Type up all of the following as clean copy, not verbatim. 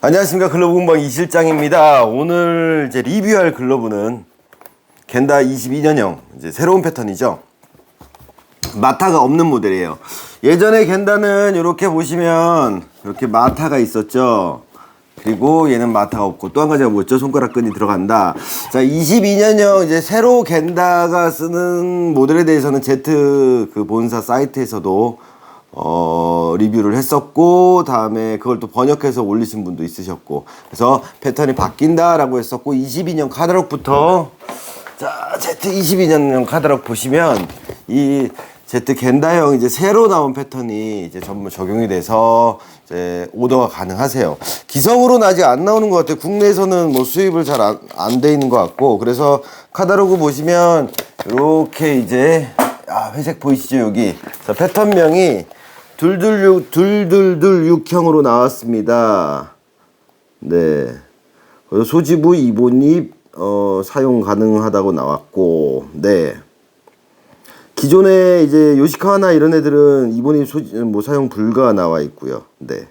안녕하십니까. 글러브 공방 이실장입니다. 오늘 이제 리뷰할 글러브는 겐다 22년형 이제 새로운 패턴이죠. 마타가 없는 모델이에요. 예전에 겐다는 이렇게 보시면 이렇게 마타가 있었죠. 그리고 얘는 마타가 없고 또 한 가지가 뭐였죠? 손가락 끈이 들어간다. 자, 22년형 이제 새로 겐다가 쓰는 모델에 대해서는 Z 그 본사 사이트에서도 리뷰를 했었고, 다음에 그걸 또 번역해서 올리신 분도 있으셨고, 그래서 패턴이 바뀐다라고 했었고, 22년 카talog부터, 자, Z22년형 카탈로그 보시면, 이 Z 겐다형 이제 새로 나온 패턴이 이제 전부 적용이 돼서, 이제 오더가 가능하세요. 기성으로는 아직 안 나오는 것 같아요. 국내에서는 뭐 수입을 잘 안 돼 있는 것 같고, 그래서 카탈로그 보시면, 이렇게 이제, 회색 보이시죠, 여기? 자, 패턴명이, 222-6형으로 나왔습니다. 네. 소지부 이본입 사용 가능하다고 나왔고, 네. 기존에 이제 요시카와나 이런 애들은 이본입 사용 불가 나와 있고요. 네.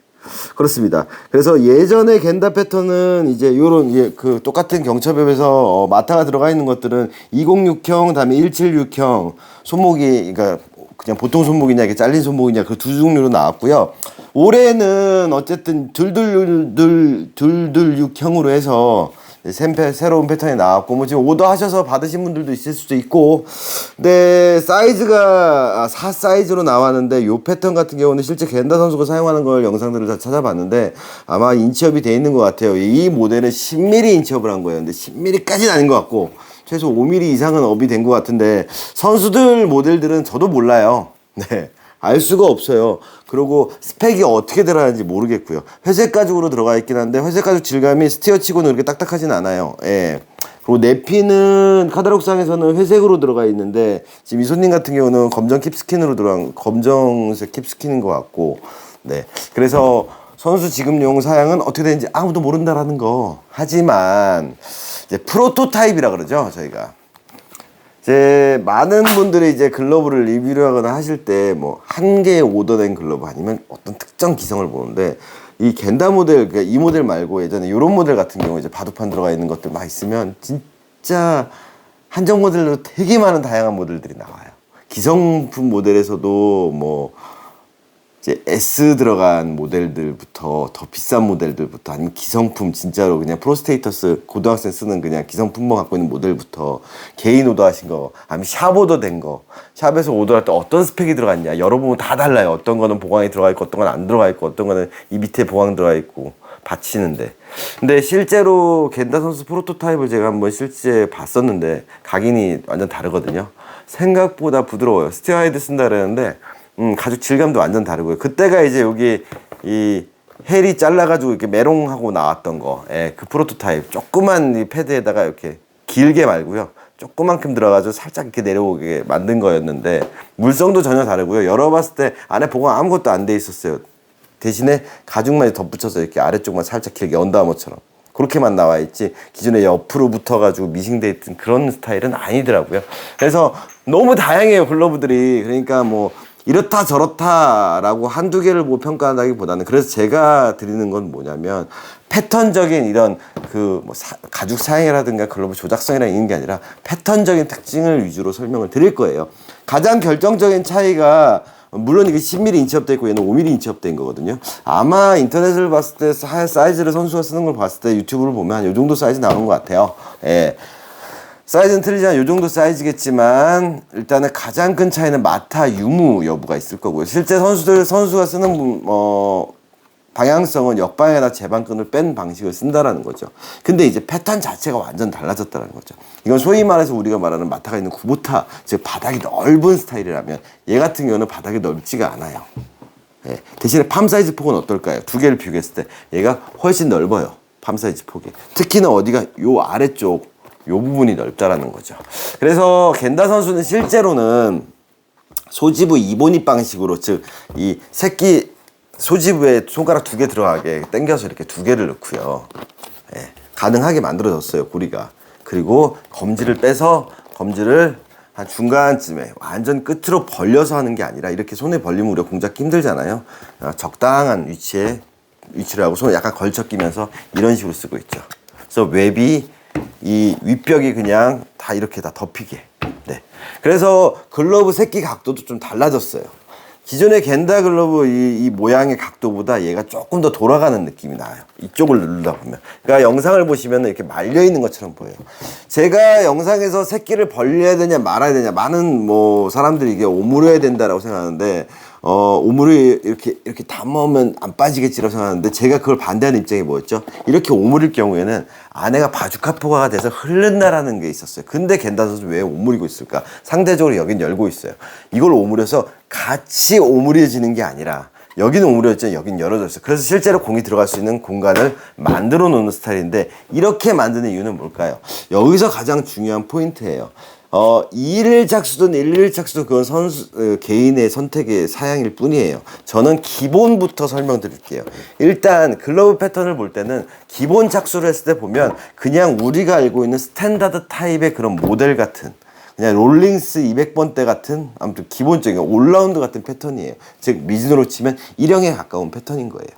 그렇습니다. 그래서 예전에 겐다 패턴은 이제 요런 그 똑같은 경첩엽에서 마타가 들어가 있는 것들은 206형, 다음에 176형 손목이 그러니까 그냥 보통 손목이냐 이게 잘린 손목이냐 그 두 종류로 나왔고요. 올해는 어쨌든 226형으로 해서 새로운 패턴이 나왔고, 뭐 지금 오더 하셔서 받으신 분들도 있을 수도 있고, 근데 사이즈가 4 사이즈로 나왔는데 요 패턴 같은 경우는 실제 겐다 선수가 사용하는 걸 영상들을 다 찾아봤는데 아마 인치업이 돼 있는 것 같아요. 이 모델은 10mm 인치업을 한 거예요. 근데 10mm까지는 아닌 것 같고 최소 5mm 이상은 업이 된 것 같은데, 선수들 모델들은 저도 몰라요. 네. 알 수가 없어요. 그리고 스펙이 어떻게 들어가는지 모르겠고요. 회색 가죽으로 들어가 있긴 한데 회색 가죽 질감이 스티어치고는 그렇게 딱딱하진 않아요. 예. 그리고 내피는 카탈로그상에서는 회색으로 들어가 있는데 지금 이 손님 같은 경우는 검정 킵스킨으로 들어간 검정색 킵스킨인 것 같고, 네. 그래서 선수 지급용 사양은 어떻게 되는지 아무도 모른다라는 거. 하지만 이제 프로토타입이라 그러죠, 저희가. 이제 많은 분들이 이제 글러브를 리뷰를 하거나 하실 때 뭐 한 개의 오더된 글러브 아니면 어떤 특정 기성을 보는데, 이 겐다 모델, 그러니까 이 모델 말고 예전에 이런 모델 같은 경우 이제 바둑판 들어가 있는 것들 막 있으면 진짜 한정 모델로 되게 많은 다양한 모델들이 나와요. 기성품 모델에서도 뭐 이제 S 들어간 모델들부터 더 비싼 모델들부터 아니면 기성품 진짜로 그냥 프로스테이터스 고등학생 쓰는 그냥 기성품만 갖고 있는 모델부터 개인 오더 하신 거, 아니면 샵 오더 된 거, 샵에서 오더할 때 어떤 스펙이 들어갔냐 열어보면 다 달라요. 어떤 거는 보강이 들어가 있고 어떤 건 안 들어가 있고 어떤 거는 이 밑에 보강 들어가 있고 받치는데, 근데 실제로 겐다 선수 프로토타입을 제가 한번 실제 봤었는데 각인이 완전 다르거든요. 생각보다 부드러워요. 스티어하이드 쓴다 그랬는데 가죽 질감도 완전 다르고요. 그때가 이제 여기 이 헬이 잘라가지고 이렇게 메롱하고 나왔던 거, 예, 그 프로토타입. 조그만 이 패드에다가 이렇게 길게 말고요. 조그만큼 들어가지고 살짝 이렇게 내려오게 만든 거였는데 물성도 전혀 다르고요. 열어봤을 때 안에 보강 아무것도 안 돼 있었어요. 대신에 가죽만 덧붙여서 이렇게 아래쪽만 살짝 길게 언더아머처럼 그렇게만 나와 있지 기존에 옆으로 붙어가지고 미싱돼 있던 그런 스타일은 아니더라고요. 그래서 너무 다양해요, 글러브들이. 그러니까 뭐 이렇다 저렇다라고 한두 개를 뭐 평가한다기보다는, 그래서 제가 드리는 건 뭐냐면 패턴적인 이런 그 뭐 가죽 사양이라든가 글러브 조작성이랑 있는 게 아니라 패턴적인 특징을 위주로 설명을 드릴 거예요. 가장 결정적인 차이가 물론 이게 10mm 인치업돼 있고 얘는 5mm 인치업된 거거든요. 아마 인터넷을 봤을 때 사이즈를 선수가 쓰는 걸 봤을 때 유튜브를 보면 한 요 정도 사이즈 나오는 것 같아요. 예. 사이즈는 틀리지만 요 정도 사이즈겠지만 일단은 가장 큰 차이는 마타 유무 여부가 있을 거고요. 실제 선수가 쓰는 방향성은 역방에다 제방끈을 뺀 방식을 쓴다라는 거죠. 근데 이제 패턴 자체가 완전 달라졌다는 거죠. 이건 소위 말해서 우리가 말하는 마타가 있는 구보타, 즉 바닥이 넓은 스타일이라면 얘 같은 경우는 바닥이 넓지가 않아요. 예. 대신에 팜 사이즈 폭은 어떨까요? 두 개를 비교했을 때 얘가 훨씬 넓어요. 팜 사이즈 폭이. 특히나 어디가 요 아래쪽 요 부분이 넓다라는 거죠. 그래서 겐다 선수는 실제로는 소지부 이본입 방식으로, 즉 이 새끼 소지부에 손가락 2개 들어가게 당겨서 이렇게 2개를 넣고요. 예, 가능하게 만들어졌어요, 고리가. 그리고 검지를 빼서 검지를 한 중간쯤에 완전 끝으로 벌려서 하는 게 아니라 이렇게 손에 벌리면 우리가 공잡기 힘들잖아요. 적당한 위치에 위치를 하고 손을 약간 걸쳐 끼면서 이런 식으로 쓰고 있죠. 그래서 웹이 이 윗벽이 그냥 다 이렇게 다 덮이게. 네. 그래서 글러브 새끼 각도도 좀 달라졌어요. 기존의 겐다 글러브 이 모양의 각도보다 얘가 조금 더 돌아가는 느낌이 나요. 이쪽을 누르다 보면. 그러니까 영상을 보시면 이렇게 말려 있는 것처럼 보여요. 제가 영상에서 새끼를 벌려야 되냐 말아야 되냐, 많은 뭐 사람들이 이게 오므려야 된다라고 생각하는데 오므려 이렇게 담으면 안 빠지겠지라고 생각하는데, 제가 그걸 반대하는 입장이 뭐였죠? 이렇게 오므릴 경우에는 안에가 바주카포가가 돼서 흐른다라는 게 있었어요. 근데 겐다 선수 왜 오므리고 있을까? 상대적으로 여긴 열고 있어요. 이걸 오므려서 같이 오므려지는 게 아니라 여기는 오므려졌죠, 여긴 열어져 있어요. 그래서 실제로 공이 들어갈 수 있는 공간을 만들어 놓는 스타일인데, 이렇게 만드는 이유는 뭘까요? 여기서 가장 중요한 포인트예요. 2일 착수든 1일 착수든 그건 선수 개인의 선택의 사양일 뿐이에요. 저는 기본부터 설명드릴게요. 일단 글러브 패턴을 볼 때는 기본 착수를 했을 때 보면 그냥 우리가 알고 있는 스탠다드 타입의 그런 모델 같은, 그냥 롤링스 200번대 같은, 아무튼 기본적인 올라운드 같은 패턴이에요. 즉 미즈노로 치면 1형에 가까운 패턴인 거예요.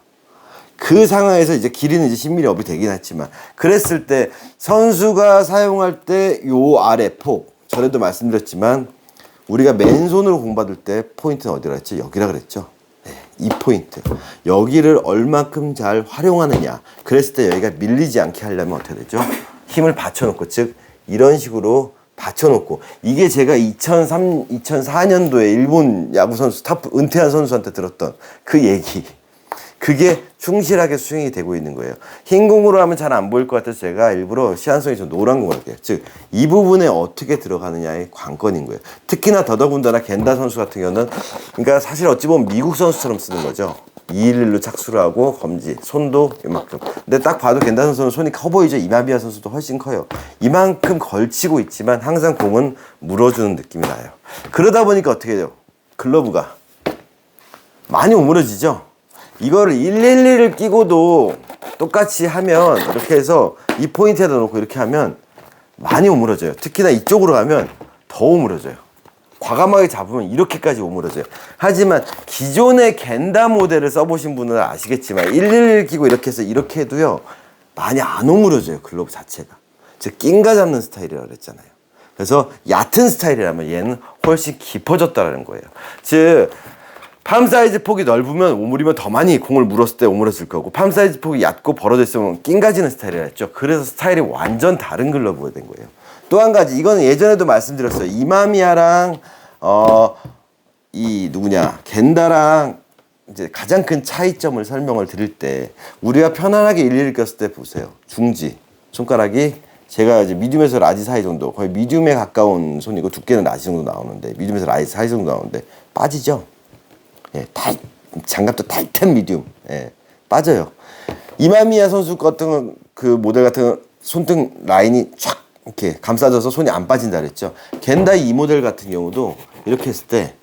그 상황에서 이제 길이는 이제 10mm 업이 되긴 했지만, 그랬을 때 선수가 사용할 때 요 아래 폭, 전에도 말씀드렸지만 우리가 맨손으로 공받을 때 포인트는 어디라 했죠? 여기라 그랬죠. 네, 이 포인트, 여기를 얼만큼 잘 활용하느냐. 그랬을 때 여기가 밀리지 않게 하려면 어떻게 되죠? 힘을 받쳐놓고, 즉 이런 식으로 받쳐놓고, 이게 제가 2004년도에 일본 야구 선수 은퇴한 선수한테 들었던 그 얘기, 그게 충실하게 수행이 되고 있는 거예요. 흰 공으로 하면 잘 안 보일 것 같아서 제가 일부러 시한성이 좀 노란 공을 할게요. 즉 이 부분에 어떻게 들어가느냐의 관건인 거예요. 특히나 더더군다나 겐다 선수 같은 경우는, 그러니까 사실 어찌 보면 미국 선수처럼 쓰는 거죠. 211로 착수를 하고 검지, 손도 이만큼. 근데 딱 봐도 겐다 선수는 손이 커 보이죠. 이마비아 선수도 훨씬 커요. 이만큼 걸치고 있지만 항상 공은 물어주는 느낌이 나요. 그러다 보니까 어떻게 돼요? 글러브가 많이 오므려지죠. 이거를 111을 끼고도 똑같이 하면, 이렇게 해서 이 포인트에다 놓고 이렇게 하면 많이 오므려져요. 특히나 이쪽으로 가면 더 오므려져요. 과감하게 잡으면 이렇게까지 오므려져요. 하지만 기존의 겐다 모델을 써보신 분은 아시겠지만 111 끼고 이렇게 해서 이렇게 해도요 많이 안 오므려져요. 글러브 자체가. 즉 낀가 잡는 스타일이라고 그랬잖아요. 그래서 얕은 스타일이라면 얘는 훨씬 깊어졌다는 거예요. 즉 팜 사이즈 폭이 넓으면 오므리면 더 많이 공을 물었을 때 오므렸을 거고, 팜 사이즈 폭이 얕고 벌어져 있으면 낑가지는 스타일이라 했죠. 그래서 스타일이 완전 다른 글러브가 된 거예요. 또 한 가지, 이거는 예전에도 말씀드렸어요. 이마미야랑 이 누구냐 겐다랑 이제 가장 큰 차이점을 설명을 드릴 때, 우리가 편안하게 일일이 꼈을 때 보세요. 중지 손가락이 제가 이제 미디움에서 라지 사이 정도, 거의 미디움에 가까운 손이고 두께는 라지 정도 나오는데, 미디움에서 라지 사이 정도 나오는데 빠지죠. 예, 장갑도 타이트한 미디움, 예, 빠져요. 이마미야 선수 같은 그 모델 같은 손등 라인이 쫙 이렇게 감싸져서 손이 안 빠진다 그랬죠. 겐다 이 모델 같은 경우도 이렇게 했을 때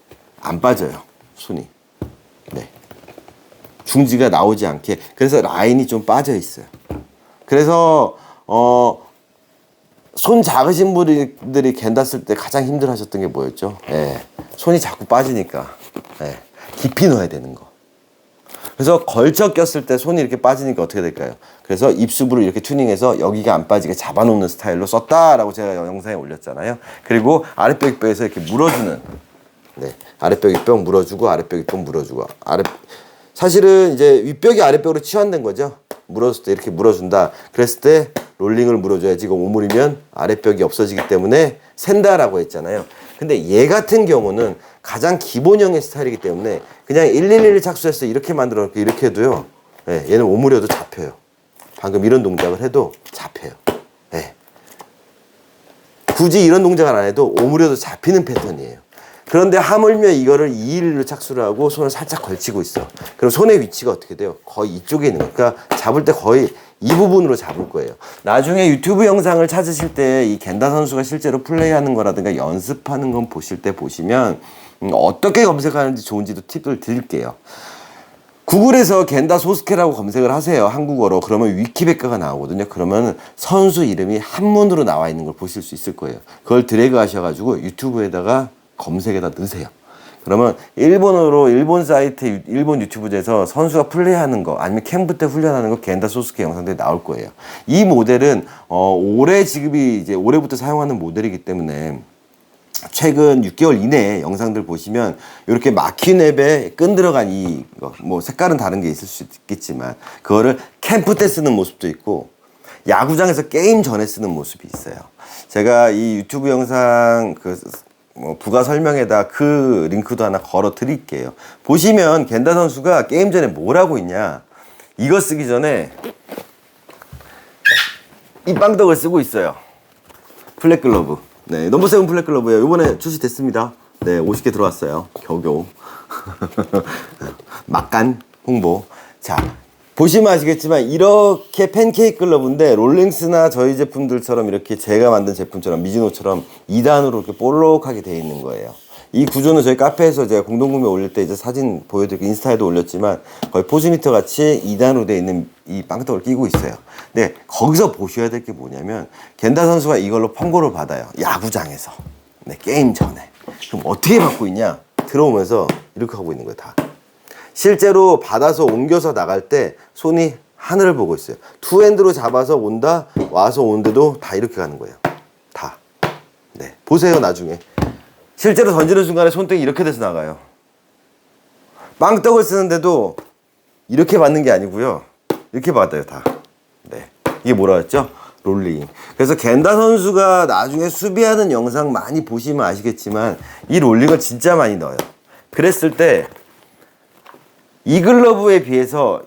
안 빠져요, 손이. 네, 중지가 나오지 않게. 그래서 라인이 좀 빠져 있어요. 그래서 손 작으신 분들이 겐다 쓸 때 가장 힘들어하셨던 게 뭐였죠? 예, 손이 자꾸 빠지니까. 예. 깊이 넣어야 되는 거. 그래서 걸쳐 꼈을 때 손이 이렇게 빠지니까 어떻게 될까요? 그래서 입수부를 이렇게 튜닝해서 여기가 안 빠지게 잡아놓는 스타일로 썼다라고 제가 영상에 올렸잖아요. 그리고 아랫벽 윗벽에서 이렇게 물어주는, 네, 아랫벽 윗벽 물어주고 아랫벽 윗벽 물어주고, 사실은 이제 윗벽이 아랫벽으로 치환된 거죠. 물었을 때 이렇게 물어준다. 그랬을 때 롤링을 물어줘야지 이거 오므리면 아랫벽이 없어지기 때문에 샌다라고 했잖아요. 근데 얘 같은 경우는 가장 기본형의 스타일이기 때문에 그냥 111 착수해서 이렇게 만들어 놓고 이렇게 해도요, 예, 얘는 오므려도 잡혀요. 방금 이런 동작을 해도 잡혀요. 예. 굳이 이런 동작을 안 해도 오므려도 잡히는 패턴이에요. 그런데 하물며 이거를 211로 착수를 하고 손을 살짝 걸치고 있어. 그럼 손의 위치가 어떻게 돼요? 거의 이쪽에 있는 거예요. 그러니까 잡을 때 거의 이 부분으로 잡을 거예요. 나중에 유튜브 영상을 찾으실 때 이 겐다 선수가 실제로 플레이하는 거라든가 연습하는 건 보실 때 보시면 어떻게 검색하는지 좋은지도 팁을 드릴게요. 구글에서 겐다 소스케라고 검색을 하세요. 한국어로. 그러면 위키백과가 나오거든요. 그러면 선수 이름이 한문으로 나와 있는 걸 보실 수 있을 거예요. 그걸 드래그 하셔가지고 유튜브에다가 검색에다 넣으세요. 그러면 일본 사이트, 일본 유튜브에서 선수가 플레이하는 거 아니면 캠프 때 훈련하는 거 겐다 소스케 영상들이 나올 거예요. 이 모델은 올해 지급이 이제 올해부터 사용하는 모델이기 때문에 최근 6개월 이내에 영상들 보시면 이렇게 막힌 앱에 끈 들어간 뭐 색깔은 다른 게 있을 수 있겠지만 그거를 캠프 때 쓰는 모습도 있고 야구장에서 게임 전에 쓰는 모습이 있어요. 제가 이 유튜브 영상 부가 설명에다 그 링크도 하나 걸어 드릴게요. 보시면 겐다 선수가 게임 전에 뭘 하고 있냐, 이거 쓰기 전에 이 빵떡을 쓰고 있어요. 플랫글러브. 네, 넘버 세븐 플랫글러브예요. 이번에 출시됐습니다. 네, 50개 들어왔어요. 겨우겨우. 막간 홍보. 자, 보시면 아시겠지만 이렇게 팬케이크 글러브인데 롤링스나 저희 제품들처럼 이렇게 제가 만든 제품처럼 미즈노처럼 2단으로 이렇게 볼록하게 되어 있는 거예요. 이 구조는 저희 카페에서 제가 공동구매 올릴 때 이제 사진 보여드리고 인스타에도 올렸지만 거의 포즈미터 같이 2단으로 되어 있는 이 빵떡을 끼고 있어요. 근데 거기서 보셔야 될 게 뭐냐면 겐다 선수가 이걸로 펑고를 받아요. 야구장에서. 네, 게임 전에. 그럼 어떻게 받고 있냐? 들어오면서 이렇게 하고 있는 거예요, 다. 실제로 받아서 옮겨서 나갈 때 손이 하늘을 보고 있어요. 투핸드로 잡아서 온다, 와서 오는데도 다 이렇게 가는 거예요. 다. 네, 보세요, 나중에. 실제로 던지는 순간에 손등이 이렇게 돼서 나가요. 빵떡을 쓰는데도 이렇게 받는 게 아니고요. 이렇게 받아요, 다. 네. 이게 뭐라 했죠? 롤링. 그래서 겐다 선수가 나중에 수비하는 영상 많이 보시면 아시겠지만 이 롤링을 진짜 많이 넣어요. 그랬을 때 이 글러브에 비해서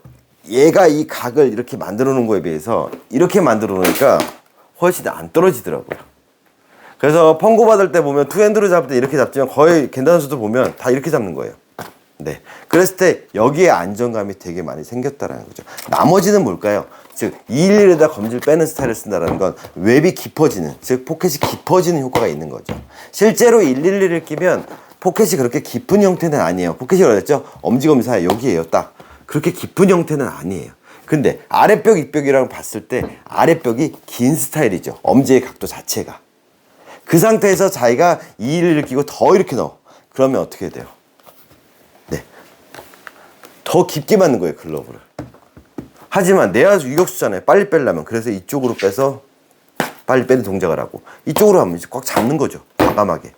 얘가 이 각을 이렇게 만들어 놓은 거에 비해서 이렇게 만들어 놓으니까 훨씬 안 떨어지더라고요. 그래서 펑고 받을 때 보면 투핸드로 잡을 때 이렇게 잡지만 거의 겐다 선수도 보면 다 이렇게 잡는 거예요. 네. 그랬을 때 여기에 안정감이 되게 많이 생겼다라는 거죠. 나머지는 뭘까요? 즉 211에다 검지를 빼는 스타일을 쓴다는 건 웹이 깊어지는, 즉 포켓이 깊어지는 효과가 있는 거죠. 실제로 111을 끼면 포켓이 그렇게 깊은 형태는 아니에요. 포켓이 어딨죠? 엄지검지 사이 여기에요, 딱. 그렇게 깊은 형태는 아니에요. 근데 아랫벽, 윗벽이랑 봤을 때 아랫벽이 긴 스타일이죠. 엄지의 각도 자체가. 그 상태에서 자기가 211을 끼고 더 이렇게 넣어. 그러면 어떻게 돼요? 네. 더 깊게 맞는 거예요, 글러브를. 하지만 내야 유격수잖아요. 빨리 빼려면. 그래서 이쪽으로 빼서 빨리 빼는 동작을 하고 이쪽으로 하면 이제 꽉 잡는 거죠. 과감하게.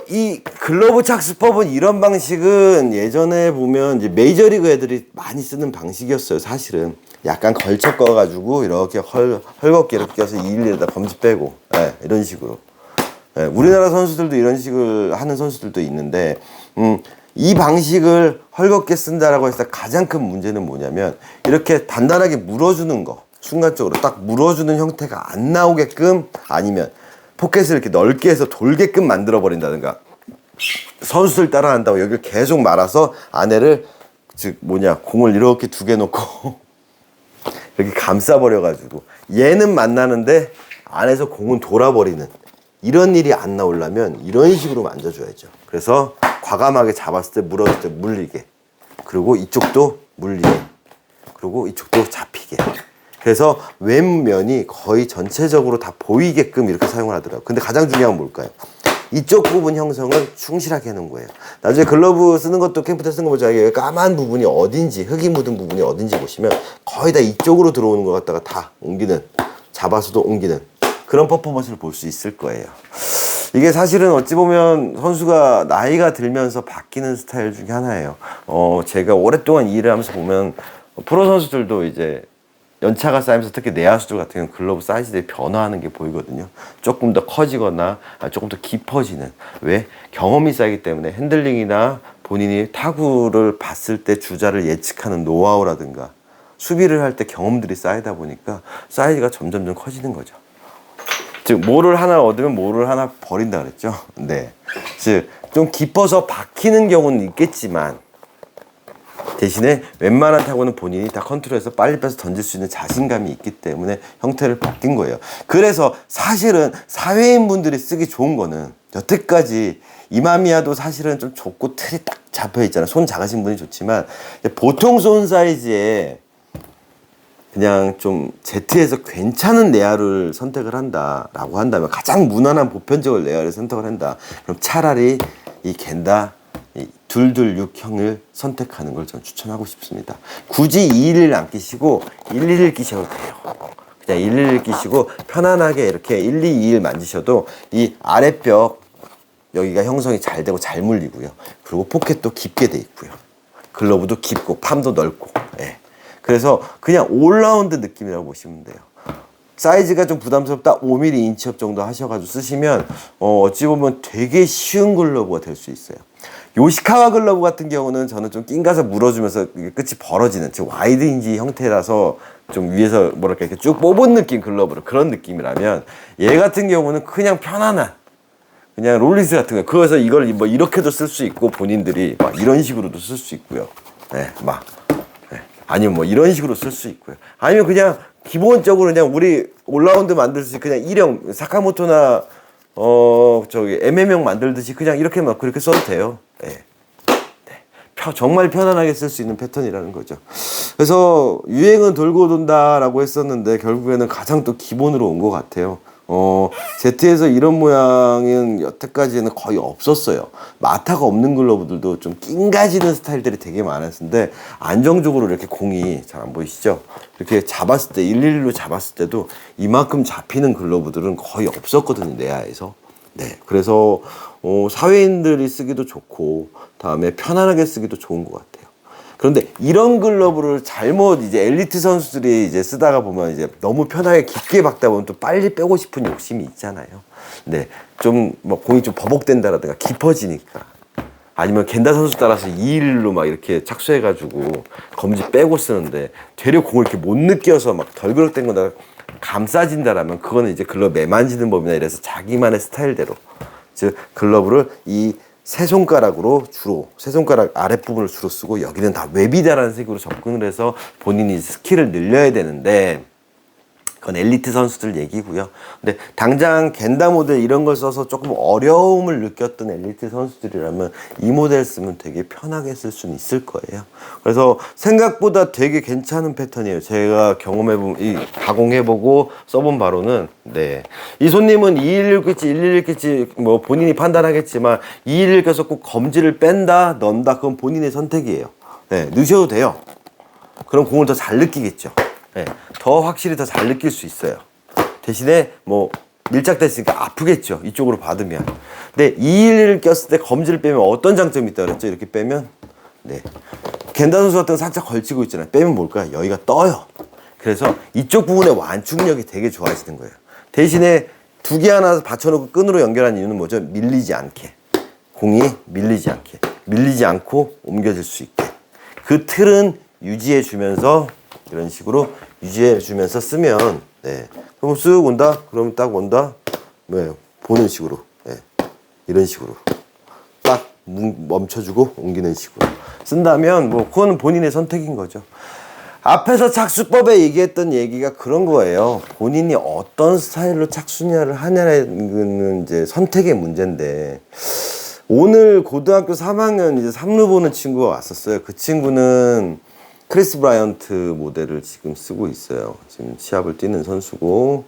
이 글러브 착수법은 이런 방식은 예전에 보면 이제 메이저리그 애들이 많이 쓰는 방식이었어요, 사실은. 약간 걸쳐 꺼가지고 이렇게 헐겁게 이렇게 껴서 211에다 검지 빼고, 네, 이런 식으로. 네, 우리나라 선수들도 이런 식을 하는 선수들도 있는데, 이 방식을 헐겁게 쓴다라고 해서 가장 큰 문제는 뭐냐면 이렇게 단단하게 물어주는 거, 순간적으로 딱 물어주는 형태가 안 나오게끔, 아니면 포켓을 이렇게 넓게 해서 돌게끔 만들어 버린다든가, 선수들 따라한다고 여기를 계속 말아서 안에를, 즉 공을 이렇게 두 개 놓고 이렇게 감싸버려가지고 얘는 만나는데 안에서 공은 돌아버리는 이런 일이 안 나오려면 이런 식으로 만져줘야죠. 그래서 과감하게 잡았을 때 물었을 때 물리게, 그리고 이쪽도 물리게, 그리고 이쪽도 잡히게. 그래서 왼면이 거의 전체적으로 다 보이게끔 이렇게 사용을 하더라고요. 근데 가장 중요한 건 뭘까요? 이쪽 부분 형성을 충실하게 해놓은 거예요. 나중에 글러브 쓰는 것도 캠프 때 쓰는 거 보자. 까만 부분이 어딘지, 흙이 묻은 부분이 어딘지 보시면 거의 다 이쪽으로 들어오는 것 같다가 다 옮기는, 잡아서도 옮기는 그런 퍼포먼스를 볼 수 있을 거예요. 이게 사실은 어찌 보면 선수가 나이가 들면서 바뀌는 스타일 중에 하나예요. 제가 오랫동안 이 일을 하면서 보면 프로 선수들도 이제 연차가 쌓이면서 특히 내야수들 같은 경우는 글러브 사이즈들이 변화하는 게 보이거든요. 조금 더 커지거나 조금 더 깊어지는. 왜? 경험이 쌓이기 때문에 핸들링이나 본인이 타구를 봤을 때 주자를 예측하는 노하우라든가 수비를 할 때 경험들이 쌓이다 보니까 사이즈가 점점 커지는 거죠. 즉 뭐를 하나 얻으면 뭐를 하나 버린다 그랬죠. 네. 즉 좀 깊어서 박히는 경우는 있겠지만 대신에 웬만한 타구는 본인이 다 컨트롤해서 빨리 빼서 던질 수 있는 자신감이 있기 때문에 형태를 바뀐 거예요. 그래서 사실은 사회인분들이 쓰기 좋은 거는 여태까지 이마미야도 사실은 좀 좁고 틀이 딱 잡혀 있잖아요. 손 작으신 분이 좋지만 보통 손 사이즈에 그냥 좀 Z에서 괜찮은 레아를 선택을 한다라고 한다면, 가장 무난한 보편적인 레아를 선택을 한다. 그럼 차라리 이 겐다 226형을 선택하는 걸 전 추천하고 싶습니다. 굳이 211 안 끼시고 111 끼셔도 돼요. 그냥 111 끼시고 편안하게 이렇게 1221 만지셔도 이 아랫벽 여기가 형성이 잘 되고 잘 물리고요. 그리고 포켓도 깊게 돼 있고요. 글러브도 깊고 팜도 넓고. 예. 그래서 그냥 올라운드 느낌이라고 보시면 돼요. 사이즈가 좀 부담스럽다 5mm 인치업 정도 하셔가지고 쓰시면 어찌 보면 되게 쉬운 글러브가 될 수 있어요. 요시카와 글러브 같은 경우는 저는 좀 낑가서 물어주면서 끝이 벌어지는 즉 와이드인지 형태라서 좀 위에서 뭐랄까 이렇게 쭉 뽑은 느낌 글러브로 그런 느낌이라면 얘 같은 경우는 그냥 편안한 그냥 롤리스 같은 거 그래서 이걸 뭐 이렇게도 쓸 수 있고 본인들이 막 이런 식으로도 쓸 수 있고요. 네, 막 아니면 뭐 이런 식으로 쓸 수 있고요. 아니면 그냥 기본적으로 그냥 우리 올라운드 만들듯이 그냥 일형 사카모토나 저기 MM형 만들듯이 그냥 이렇게 막 그렇게 써도 돼요. 네. 네. 정말 편안하게 쓸 수 있는 패턴이라는 거죠. 그래서 유행은 돌고 돈다라고 했었는데 결국에는 가장 또 기본으로 온 것 같아요. Z에서 이런 모양은 여태까지는 거의 없었어요. 마타가 없는 글러브들도 좀 낑가지는 스타일들이 되게 많았는데 안정적으로 이렇게 공이 잘 안 보이시죠? 이렇게 잡았을 때 111로 잡았을 때도 이만큼 잡히는 글러브들은 거의 없었거든요, 내야에서. 네, 그래서 사회인들이 쓰기도 좋고 다음에 편안하게 쓰기도 좋은 것 같아요. 그런데 이런 글러브를 잘못 이제 엘리트 선수들이 이제 쓰다가 보면 이제 너무 편하게 깊게 박다 보면 또 빨리 빼고 싶은 욕심이 있잖아요. 네, 좀 뭐 공이 좀 버벅된다라든가 깊어지니까 아니면 겐다 선수 따라서 211로 막 이렇게 착수해가지고 검지 빼고 쓰는데 되려 공을 이렇게 못 느껴서 막 덜그럭된 거다 감싸진다라면 그거는 이제 글러브 매만지는 법이나 이래서 자기만의 스타일대로 즉 글러브를 이 세 손가락으로 주로 세 손가락 아랫부분을 주로 쓰고 여기는 다 웹이다라는 식으로 접근을 해서 본인이 스킬을 늘려야 되는데 그건 엘리트 선수들 얘기고요. 근데 당장 겐다 모델 이런 걸 써서 조금 어려움을 느꼈던 엘리트 선수들이라면 이 모델 쓰면 되게 편하게 쓸 수는 있을 거예요. 그래서 생각보다 되게 괜찮은 패턴이에요. 제가 경험해본, 가공해보고 써본 바로는, 네. 이 손님은 211 낄지 111 낄지 뭐 본인이 판단하겠지만 211 껴서 꼭 검지를 뺀다, 넣는다, 그건 본인의 선택이에요. 네, 넣으셔도 돼요. 그럼 공을 더 잘 느끼겠죠. 네, 더 확실히 더 잘 느낄 수 있어요. 대신에 뭐 밀착됐으니까 아프겠죠. 이쪽으로 받으면. 근데 211을 꼈을 때 검지를 빼면 어떤 장점이 있다 그랬죠? 이렇게 빼면 네, 겐다 선수 같은 건 살짝 걸치고 있잖아요. 빼면 뭘까요? 여기가 떠요. 그래서 이쪽 부분의 완충력이 되게 좋아지는 거예요. 대신에 두 개 하나 받쳐놓고 끈으로 연결한 이유는 뭐죠? 밀리지 않게. 공이 밀리지 않게. 밀리지 않고 옮겨질 수 있게. 그 틀은 유지해 주면서 이런 식으로 유지해 주면서 쓰면 네. 그럼 쓱 온다. 그럼 딱 온다. 네. 보는 식으로. 네. 이런 식으로. 딱 멈춰주고 옮기는 식으로 쓴다면 뭐 그건 본인의 선택인 거죠. 앞에서 착수법에 얘기했던 얘기가 그런 거예요. 본인이 어떤 스타일로 착수냐를 하냐는 이제 선택의 문제인데 오늘 고등학교 3학년 이제 3루 보는 친구가 왔었어요. 그 친구는 크리스 브라이언트 모델을 지금 쓰고 있어요. 지금 시합을 뛰는 선수고,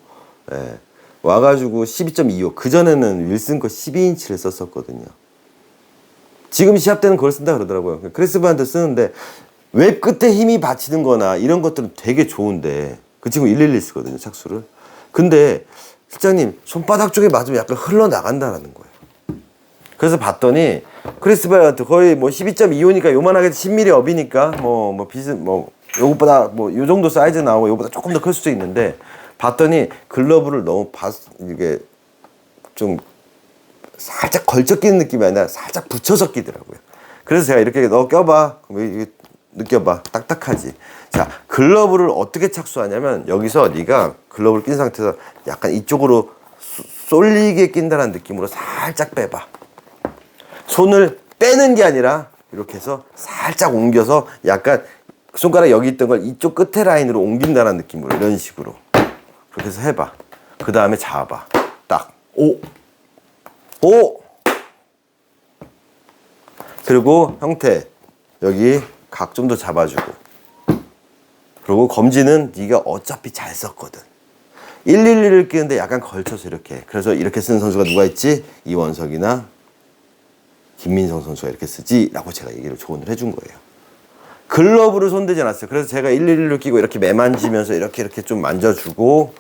예. 와가지고 12.25. 그전에는 윌슨 거 12인치를 썼었거든요. 지금 시합 때는 그걸 쓴다 그러더라고요. 크리스 브라이언트 쓰는데, 웹 끝에 힘이 받치는 거나 이런 것들은 되게 좋은데, 그 친구 111 쓰거든요, 착수를. 근데, 실장님, 손바닥 쪽에 맞으면 약간 흘러나간다라는 거예요. 그래서 봤더니, 크리스 브라이언트 거의 뭐 12.25니까 요만하게 10mm 업이니까 요것보다 뭐 요 정도 사이즈 나오고 요거보다 조금 더 클 수도 있는데 봤더니 글러브를 너무 이게 좀 살짝 걸쳐 끼는 느낌이 아니라 살짝 붙여서 끼더라고요. 그래서 제가 이렇게 너 껴봐. 이게 느껴봐. 딱딱하지. 자, 글러브를 어떻게 착수하냐면 여기서 네가 글러브를 낀 상태에서 약간 이쪽으로 쏠리게 낀다는 느낌으로 살짝 빼봐. 손을 빼는 게 아니라 이렇게 해서 살짝 옮겨서 약간 손가락 여기 있던 걸 이쪽 끝에 라인으로 옮긴다는 느낌으로 이런 식으로 그렇게 해서 해봐. 그 다음에 잡아. 딱. 오. 그리고 형태 여기 각 좀 더 잡아주고 그리고 검지는 네가 어차피 잘 썼거든. 111을 끼는데 약간 걸쳐서 이렇게. 그래서 이렇게 쓰는 선수가 누가 있지? 이원석이나 김민성 선수가 이렇게 쓰지라고 제가 얘기를 조언을 해준 거예요. 글러브를 손대지 않았어요. 그래서 제가 111로 끼고 이렇게 매만지면서 이렇게 좀 만져주고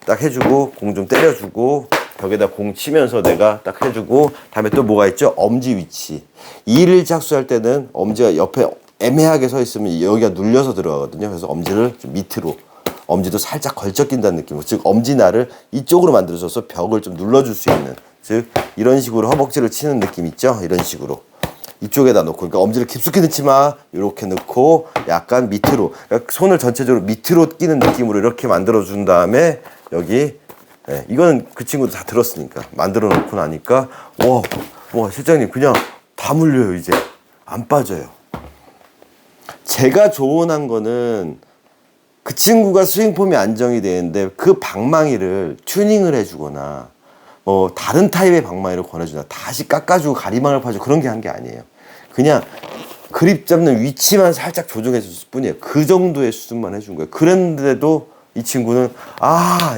딱 해주고 공 좀 때려주고 벽에다 공 치면서 내가 딱 해주고 다음에 또 뭐가 있죠? 엄지 위치. 2일 착수할 때는 엄지가 옆에 애매하게 서 있으면 여기가 눌려서 들어가거든요. 그래서 엄지를 좀 밑으로 엄지도 살짝 걸쳐 낀다는 느낌으로 즉 엄지날을 이쪽으로 만들어줘서 벽을 좀 눌러줄 수 있는 즉 이런 식으로 허벅지를 치는 느낌 있죠? 이런 식으로 이쪽에다 놓고 그러니까 엄지를 깊숙이 넣지 마 이렇게 넣고 약간 밑으로 그러니까 손을 전체적으로 밑으로 끼는 느낌으로 이렇게 만들어준 다음에 여기 이거는 그 친구도 다 들었으니까 만들어 놓고 나니까 와 실장님 그냥 다 물려요. 이제 안 빠져요. 제가 조언한 거는 그 친구가 스윙폼이 안정이 되는데 그 방망이를 튜닝을 해주거나 다른 타입의 방망이를 권해주나 다시 깎아주고 가리망을 파주고 그런 게 한 게 아니에요. 그냥 그립 잡는 위치만 살짝 조정해 줬을 뿐이에요. 그 정도의 수준만 해준 거예요. 그랬는데도 이 친구는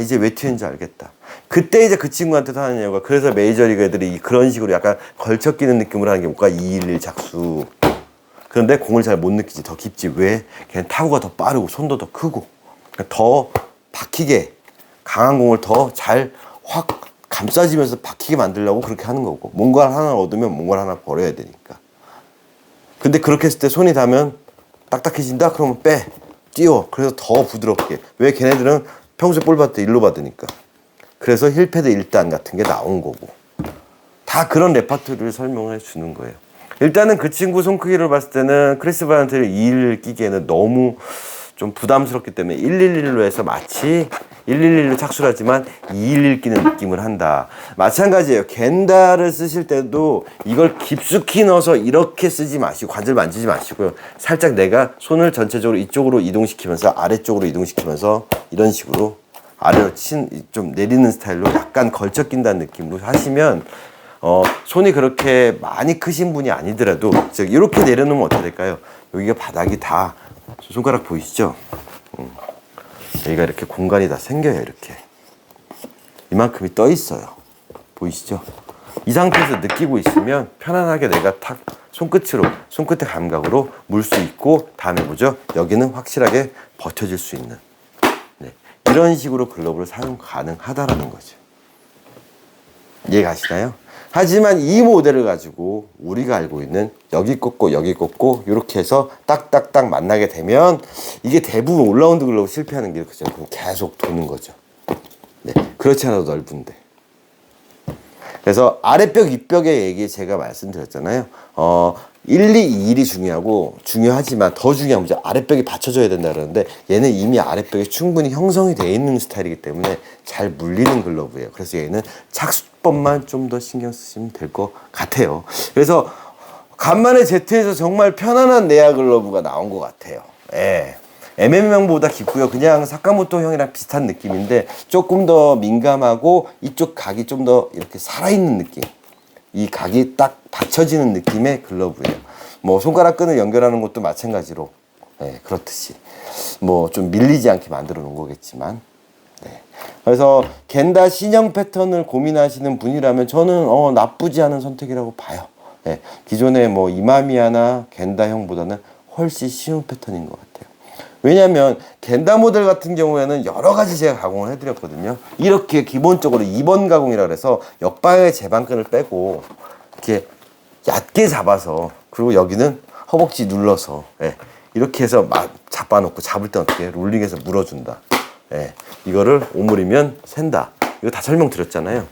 이제 왜 튀는지 알겠다. 그때 이제 그 친구한테도 하는 얘기가 그래서 메이저리그 애들이 그런 식으로 약간 걸쳐 끼는 느낌으로 하는 게 뭔가 211 작수. 그런데 공을 잘 못 느끼지. 더 깊지. 왜? 걔는 타구가 더 빠르고 손도 더 크고 더 박히게 강한 공을 더 잘 확 감싸지면서 박히게 만들려고 그렇게 하는 거고 뭔가를 하나 얻으면 뭔가를 하나 버려야 되니까. 근데 그렇게 했을 때 손이 닿으면 딱딱해진다? 그러면 빼. 띄워. 그래서 더 부드럽게. 왜? 걔네들은 평소에 볼 받을 때 일로 받으니까. 그래서 힐패드 1단 같은 게 나온 거고. 다 그런 레파토리를 설명해 주는 거예요. 일단은 그 친구 손 크기를 봤을 때는 크리스 바이언트를 2를 끼기에는 너무 좀 부담스럽기 때문에 111로 해서 마치 111로 착수를 하지만 211 끼는 느낌을 한다. 마찬가지예요. 겐다를 쓰실 때도 이걸 깊숙이 넣어서 이렇게 쓰지 마시고 관절 만지지 마시고요. 살짝 내가 손을 전체적으로 이쪽으로 이동시키면서 아래쪽으로 이동시키면서 이런 식으로 아래로 좀 내리는 스타일로 약간 걸쳐 낀다는 느낌으로 하시면 손이 그렇게 많이 크신 분이 아니더라도 즉 이렇게 내려놓으면 어떻게 될까요? 여기가 바닥이 다 손가락 보이시죠? 여기가 이렇게 공간이 다 생겨요. 이렇게 이만큼이 떠 있어요. 보이시죠? 이 상태에서 느끼고 있으면 편안하게 내가 탁 손끝의 감각으로 물 수 있고 다음에 뭐죠? 여기는 확실하게 버텨질 수 있는 이런 식으로 글러브를 사용 가능하다라는 거죠. 이해 가시나요? 하지만 이 모델을 가지고 우리가 알고 있는 여기 꽂고 여기 꽂고 이렇게 해서 딱딱딱 만나게 되면 이게 대부분 올라운드 글러브 실패하는 게 그죠? 계속 도는 거죠. 그렇지 않아도 넓은데. 그래서 아랫벽 윗벽의 얘기 제가 말씀드렸잖아요. 1, 2, 2일이 중요하지만 더 중요한 문제 아랫벽이 받쳐줘야 된다 그러는데 얘는 이미 아랫벽이 충분히 형성이 되어 있는 스타일이기 때문에 잘 물리는 글러브예요. 그래서 얘는 착수법만 좀 더 신경 쓰시면 될 것 같아요. 그래서 간만에 제트에서 정말 편안한 내야 글러브가 나온 것 같아요. MM형보다 깊고요. 그냥 사카모토 형이랑 비슷한 느낌인데 조금 더 민감하고 이쪽 각이 좀 더 이렇게 살아있는 느낌. 이 각이 딱 받쳐지는 느낌의 글러브예요. 뭐 손가락 끈을 연결하는 것도 마찬가지로 그렇듯이 뭐 좀 밀리지 않게 만들어 놓은 거겠지만 그래서 겐다 신형 패턴을 고민하시는 분이라면 저는 나쁘지 않은 선택이라고 봐요. 기존의 뭐 이마미야나 겐다형보다는 훨씬 쉬운 패턴인 것 같아요. 왜냐하면 겐다 모델 같은 경우에는 여러 가지 제가 가공을 해드렸거든요. 이렇게 기본적으로 2번 가공이라 그래서 역방향의 제방끈을 빼고 이렇게 얕게 잡아서 그리고 여기는 허벅지 눌러서 이렇게 해서 막 잡아놓고 잡을 때 어떻게 롤링해서 물어준다. 이거를 오므리면 샌다. 이거 다 설명드렸잖아요.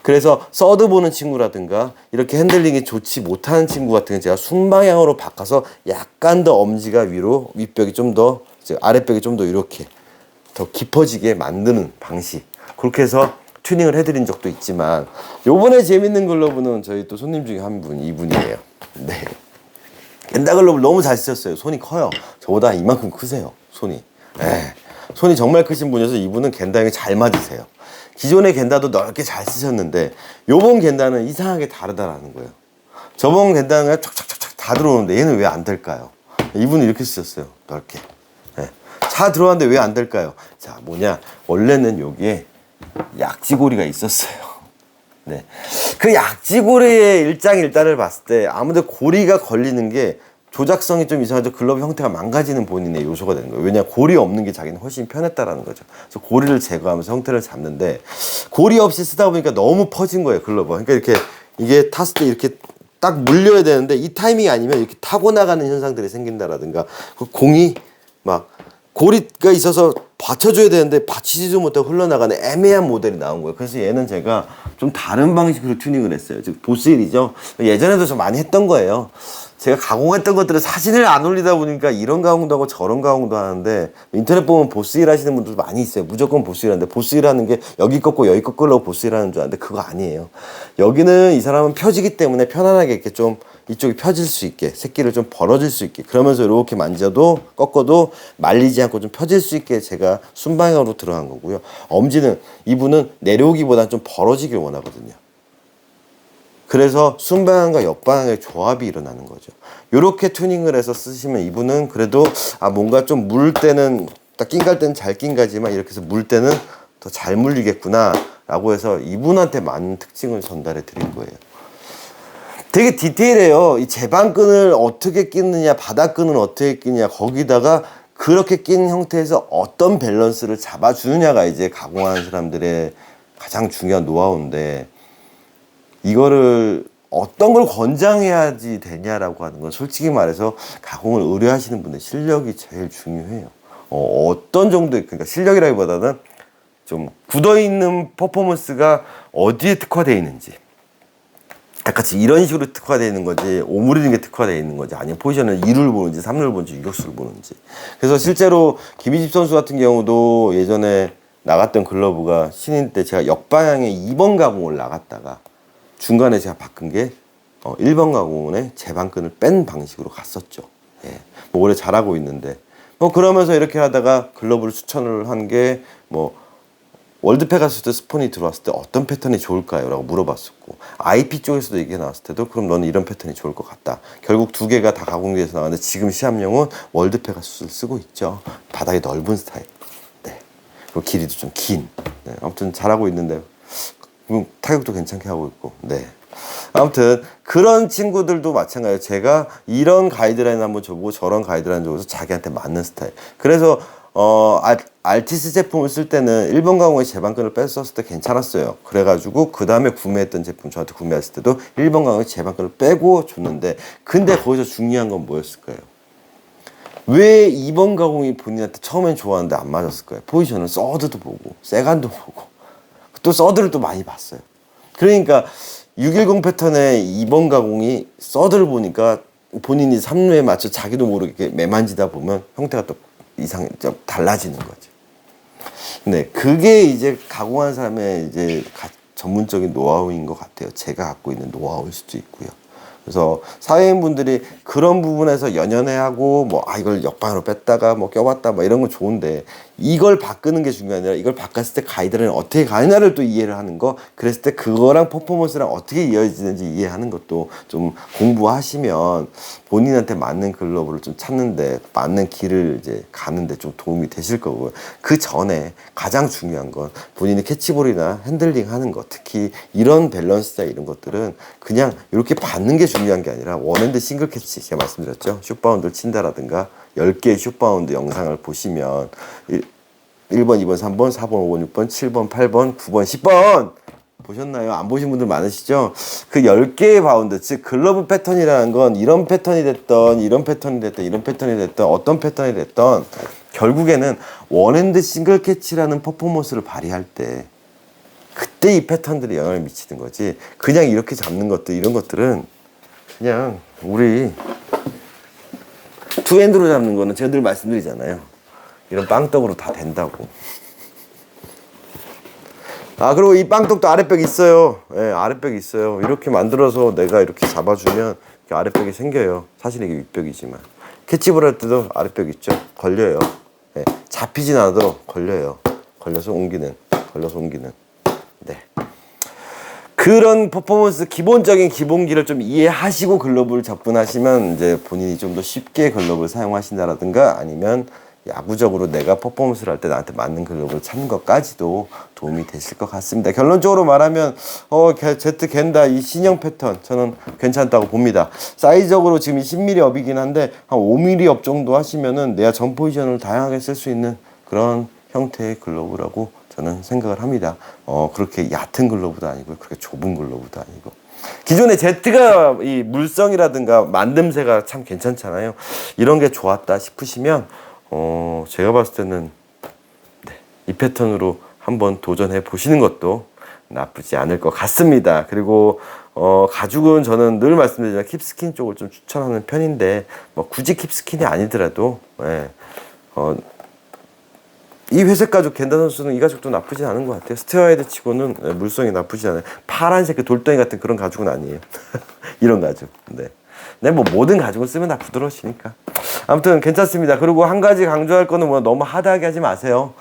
그래서 서드 보는 친구라든가 이렇게 핸들링이 좋지 못하는 친구 같은 경우 제가 순방향으로 바꿔서 약간 더 엄지가 위로 윗벽이 좀 더 아랫벽이 좀 더 이렇게 더 깊어지게 만드는 방식 그렇게 해서 튜닝을 해드린 적도 있지만 요번에 재밌는 글러브는 저희 또 손님 중에 한 분 이분이에요. 겐다 글러브를 너무 잘 쓰셨어요. 손이 커요. 저보다 이만큼 크세요. 손이 손이 정말 크신 분이어서 이분은 겐다형이 잘 맞으세요. 기존의 겐다도 넓게 잘 쓰셨는데 요번 겐다는 이상하게 다르다라는 거예요. 저번 겐다는 촉촉촉촉 다 들어오는데 얘는 왜 안 될까요? 이분은 이렇게 쓰셨어요. 넓게. 다 들어왔는데 왜 안 될까요? 자, 뭐냐. 원래는 여기에 약지고리가 있었어요. 네. 그 약지고리의 일장일단을 봤을 때 아무래도 고리가 걸리는 게 조작성이 좀 이상하죠. 글러브 형태가 망가지는 본인의 요소가 되는 거예요. 왜냐 고리 없는 게 자기는 훨씬 편했다라는 거죠. 그래서 고리를 제거하면서 형태를 잡는데 고리 없이 쓰다 보니까 너무 퍼진 거예요. 글러브가. 그러니까 이렇게 이게 탔을 때 이렇게 딱 물려야 되는데 이 타이밍이 아니면 이렇게 타고 나가는 현상들이 생긴다라든가 그 공이 막 고리가 있어서 받쳐줘야 되는데 받치지도 못하고 흘러나가는 애매한 모델이 나온 거예요. 그래서 얘는 제가 좀 다른 방식으로 튜닝을 했어요. 즉 보스힐이죠. 예전에도 좀 많이 했던 거예요. 제가 가공했던 것들을 사진을 안 올리다 보니까 이런 가공도 하고 저런 가공도 하는데 인터넷 보면 보스힐 하시는 분들도 많이 있어요. 무조건 보스힐 하는데 보스힐 하는 게 여기 꺾고 여기 꺾으려고 보스힐 하는 줄 아는데 그거 아니에요. 여기는 이 사람은 펴지기 때문에 편안하게 이렇게 좀 이쪽이 펴질 수 있게 새끼를 좀 벌어질 수 있게 그러면서 이렇게 만져도 꺾어도 말리지 않고 좀 펴질 수 있게 제가 순방향으로 들어간 거고요. 엄지는 이분은 내려오기보다는 좀 벌어지길 원하거든요. 그래서 순방향과 옆방향의 조합이 일어나는 거죠. 이렇게 튜닝을 해서 쓰시면 이분은 그래도 뭔가 좀 물 때는 딱 낑갈 때는 잘 낑가지만 이렇게 해서 물 때는 더 잘 물리겠구나 라고 해서 이분한테 맞는 특징을 전달해 드린 거예요. 되게 디테일해요. 이 제방끈을 어떻게 끼느냐, 바닥끈을 어떻게 끼느냐, 거기다가 그렇게 끼는 형태에서 어떤 밸런스를 잡아주느냐가 이제 가공하는 사람들의 가장 중요한 노하우인데, 이거를 어떤 걸 권장해야지 되냐라고 하는 건 솔직히 말해서 가공을 의뢰하시는 분들 실력이 제일 중요해요. 어떤 정도의, 그러니까 실력이라기보다는 좀 굳어있는 퍼포먼스가 어디에 특화되어 있는지, 같이 이런 식으로 특화되어 있는 거지 오므리는 게 특화되어 있는 거지 아니면 포지션을 2루를 보는지 3루를 보는지 유격수를 보는지. 그래서 실제로 김희집 선수 같은 경우도 예전에 나갔던 글러브가 신인 때 제가 역방향에 2번 가공을 나갔다가 중간에 제가 바꾼 게 1번 가공에 제방끈을 뺀 방식으로 갔었죠. 예. 뭐 올해 잘하고 있는데 그러면서 이렇게 하다가 글러브를 추천을 한 게 월드패 갔을 때 스폰이 들어왔을 때 어떤 패턴이 좋을까요? 라고 물어봤었고, IP 쪽에서도 얘기가 나왔을 때도 그럼 너는 이런 패턴이 좋을 것 같다. 결국 두 개가 다 가공돼서 나왔는데 지금 시합용은 월드패 가수를 쓰고 있죠. 바닥이 넓은 스타일. 네. 그리고 길이도 좀 긴. 네. 아무튼 잘하고 있는데 타격도 괜찮게 하고 있고. 네. 아무튼 그런 친구들도 마찬가지예요. 제가 이런 가이드라인 한번 줘보고 저런 가이드라인 줘서 자기한테 맞는 스타일. 그래서 알티스 제품을 쓸 때는 1번 가공에 제방끈을 뺐었을 때 괜찮았어요. 그래가지고 그 다음에 구매했던 제품 저한테 구매했을 때도 1번 가공에 제방끈을 빼고 줬는데, 근데 거기서 중요한 건 뭐였을까요? 왜 2번 가공이 본인한테 처음엔 좋았는데 안 맞았을까요? 포지션을 서드도 보고 세간도 보고 또 서드를 또 많이 봤어요. 그러니까 610 패턴의 2번 가공이 서드를 보니까 본인이 3루에 맞춰 자기도 모르게 매만지다 보면 형태가 또 좀 달라지는 거죠. 네, 그게 이제 가공한 사람의 이제 전문적인 노하우인 것 같아요. 제가 갖고 있는 노하우일 수도 있고요. 그래서 사회인분들이 그런 부분에서 연연해하고 이걸 역방으로 뺐다가 껴봤다 이런 건 좋은데, 이걸 바꾸는 게 중요한 게 아니라 이걸 바꿨을 때 가이드라인을 어떻게 가느냐를 또 이해를 하는 거, 그랬을 때 그거랑 퍼포먼스랑 어떻게 이어지는지 이해하는 것도 좀 공부하시면 본인한테 맞는 글러브를 좀 찾는데, 맞는 길을 이제 가는데 좀 도움이 되실 거고요. 그 전에 가장 중요한 건 본인이 캐치볼이나 핸들링 하는 거, 특히 이런 밸런스나 이런 것들은 그냥 이렇게 받는 게 중요한 게 아니라 원핸드 싱글 캐치, 제가 말씀드렸죠. 슛바운드를 친다라든가 10개의 슛바운드 영상을 보시면 1번, 2번, 3번, 4번, 5번, 6번, 7번, 8번, 9번, 10번 보셨나요? 안 보신 분들 많으시죠? 그 10개의 바운드, 즉 글러브 패턴이라는 건 이런 패턴이 됐던 이런 패턴이 됐던 이런 패턴이 됐던 어떤 패턴이 됐던 결국에는 원핸드 싱글 캐치라는 퍼포먼스를 발휘할 때 그때 이 패턴들이 영향을 미치는 거지, 그냥 이렇게 잡는 것들, 이런 것들은 그냥 우리 투핸드로 잡는 거는 제가 늘 말씀드리잖아요. 이런 빵떡으로 다 된다고. 그리고 이 빵떡도 아랫벽 있어요. 예, 아랫벽 있어요. 이렇게 만들어서 내가 이렇게 잡아주면 이렇게 아랫벽이 생겨요. 사실 이게 윗벽이지만. 캐치볼 할 때도 아랫벽 있죠. 걸려요. 예, 잡히진 않아도 걸려요. 걸려서 옮기는. 네. 그런 퍼포먼스, 기본적인 기본기를 좀 이해하시고 글러브를 접근하시면 이제 본인이 좀 더 쉽게 글러브를 사용하신다라든가 아니면 야구적으로 내가 퍼포먼스를 할 때 나한테 맞는 글러브를 찾는 것까지도 도움이 되실 것 같습니다. 결론적으로 말하면 제트 겐다 이 신형 패턴 저는 괜찮다고 봅니다. 사이즈적으로 지금 10mm 업이긴 한데 한 5mm 업 정도 하시면은 내가 전 포지션을 다양하게 쓸 수 있는 그런 형태의 글러브라고 저는 생각을 합니다. 그렇게 얕은 글러브도 아니고 그렇게 좁은 글러브도 아니고. 기존에 제트가 이 물성이라든가 만듦새가 참 괜찮잖아요. 이런 게 좋았다 싶으시면 제가 봤을 때는 이 패턴으로 한번 도전해 보시는 것도 나쁘지 않을 것 같습니다. 그리고 가죽은 저는 늘 말씀드리지만 킵스킨 쪽을 좀 추천하는 편인데 뭐 굳이 킵스킨이 아니더라도 이 회색 가죽 겐다 선수는 이 가죽도 나쁘지 않은 것 같아요. 스테어헤드 치고는 물성이 나쁘지 않아요. 파란색 그 돌덩이 같은 그런 가죽은 아니에요. 이런 가죽. 네. 뭐 모든 가죽을 쓰면 다 부드러우시니까. 아무튼 괜찮습니다. 그리고 한 가지 강조할 거는 뭐 너무 하드하게 하지 마세요.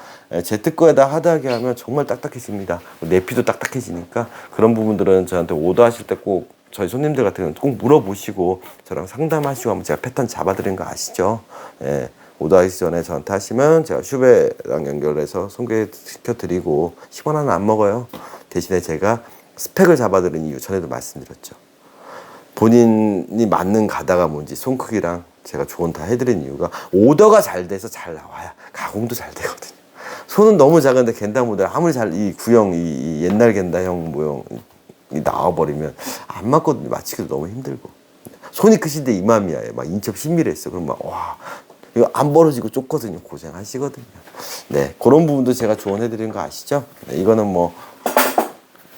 제트 거에다 하드하게 하면 정말 딱딱해집니다. 내피도 딱딱해지니까 그런 부분들은 저한테 오더하실 때 꼭 저희 손님들 같은 경우는 꼭 물어보시고 저랑 상담하시고 하면 제가 패턴 잡아드린 거 아시죠? 오더하기 전에 저한테 하시면 제가 슈베랑 연결해서 소개시켜드리고 10원 하나 안 먹어요. 대신에 제가 스펙을 잡아드린 이유 전에도 말씀드렸죠. 본인이 맞는 가다가 뭔지 손 크기랑 제가 조언 다 해드린 이유가 오더가 잘 돼서 잘 나와야 가공도 잘 되거든요. 손은 너무 작은데 겐다 모델 아무리 이 구형 이 옛날 겐다형 모형이 나와버리면 안 맞고 맞히기도 너무 힘들고 손이 크신데 이맘이야 막 인접 10mm 했어. 그럼 막 와 이거 안 벌어지고 좁거든요. 고생하시거든요. 네, 그런 부분도 제가 조언해드린 거 아시죠? 네, 이거는 뭐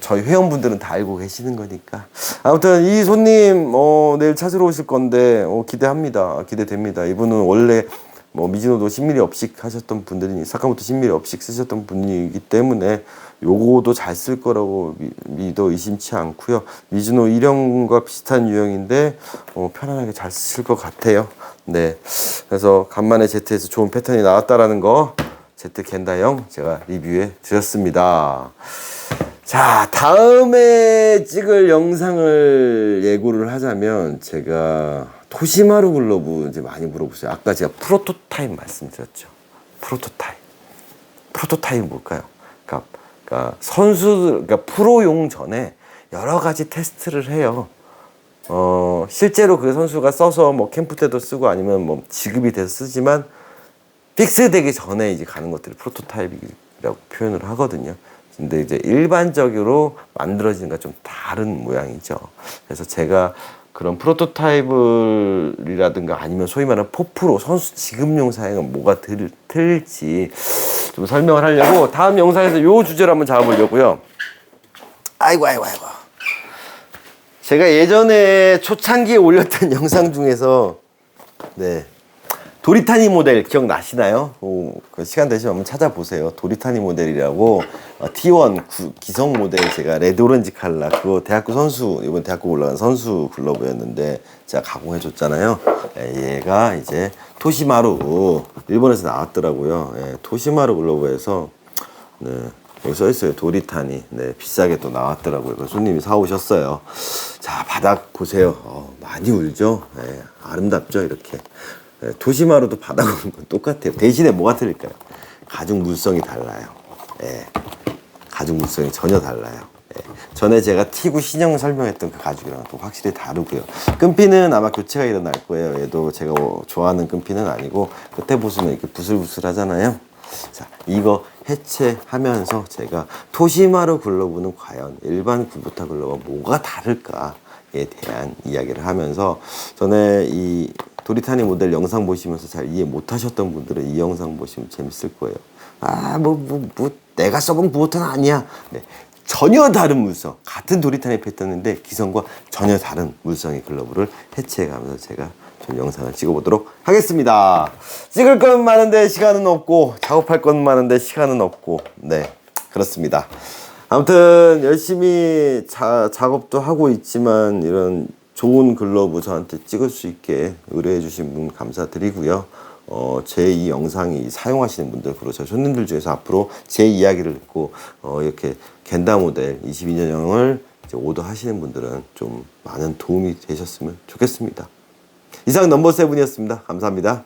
저희 회원분들은 다 알고 계시는 거니까. 아무튼 이 손님 내일 찾으러 오실 건데 기대합니다. 기대됩니다. 이분은 원래 미즈노도 10mm 업식 하셨던 분들이 사카모토 10mm 업식 쓰셨던 분이기 때문에 요거도 잘 쓸 거라고 믿어 의심치 않고요. 미즈노 1형과 비슷한 유형인데 편안하게 잘 쓰실 것 같아요. 네, 그래서 간만에 제트에서 좋은 패턴이 나왔다라는 거 제트 겐다형 제가 리뷰해 드렸습니다. 자, 다음에 찍을 영상을 예고를 하자면 제가 토시마루 글러브 이제 많이 물어보세요. 아까 제가 프로토타입 말씀드렸죠. 프로토타입 뭘까요? 그러니까 선수들, 그러니까 프로용 전에 여러 가지 테스트를 해요. 실제로 그 선수가 써서 뭐 캠프 때도 쓰고 아니면 뭐 지급이 돼서 쓰지만 픽스 되기 전에 이제 가는 것들을 프로토타입이라고 표현을 하거든요. 근데 이제 일반적으로 만들어지는 건 좀 다른 모양이죠. 그래서 제가 그런 프로토타입이라든가 아니면 소위 말하는 포프로 선수 지급용 사양은 뭐가 틀릴지 좀 설명을 하려고 다음 영상에서 요 주제를 한번 잡아보려고요. 아이고. 제가 예전에 초창기에 올렸던 영상 중에서 도리타니 모델 기억나시나요? 그 시간 되시면 한번 찾아보세요. 도리타니 모델이라고 T1 기성 모델 제가 레드 오렌지 칼라 그거 대학교 선수 이번 대학교 올라간 선수 글러브였는데 제가 가공해 줬잖아요. 얘가 이제 토시마루 일본에서 나왔더라고요. 토시마루 글러브에서 여기 써있어요. 도리타니. 비싸게 또 나왔더라고요. 그래서 손님이 사오셨어요. 자, 바닥 보세요. 많이 울죠? 아름답죠? 이렇게. 토시마루도 바닥 오는 건 똑같아요. 대신에 뭐가 틀릴까요? 가죽 물성이 달라요. 가죽 물성이 전혀 달라요. 전에 제가 T9 신형 설명했던 그 가죽이랑 또 확실히 다르고요. 끈피는 아마 교체가 일어날 거예요. 얘도 제가 좋아하는 끈피는 아니고 끝에 보시면 이렇게 부슬부슬 하잖아요. 자, 이거 해체하면서 제가 토시마루 글러브는 과연 일반 구부타 글러브와 뭐가 다를까에 대한 이야기를 하면서 전에 이 도리타니 모델 영상 보시면서 잘 이해 못 하셨던 분들은 이 영상 보시면 재밌을 거예요. 내가 써본 구부타는 아니야. 전혀 다른 물성, 같은 도리타니 패턴인데 기성과 전혀 다른 물성의 글러브를 해체해가면서 제가 좀 영상을 찍어보도록 하겠습니다. 찍을 건 많은데 시간은 없고 작업할 건 많은데 시간은 없고 그렇습니다. 아무튼 열심히 작업도 하고 있지만 이런 좋은 글러브 저한테 찍을 수 있게 의뢰해 주신 분 감사드리고요. 제 이 영상이 사용하시는 분들, 그리고 저 손님들 중에서 앞으로 제 이야기를 듣고 이렇게 겐다 모델 22년형을 오더 하시는 분들은 좀 많은 도움이 되셨으면 좋겠습니다. 이상 넘버 세븐이었습니다. 감사합니다.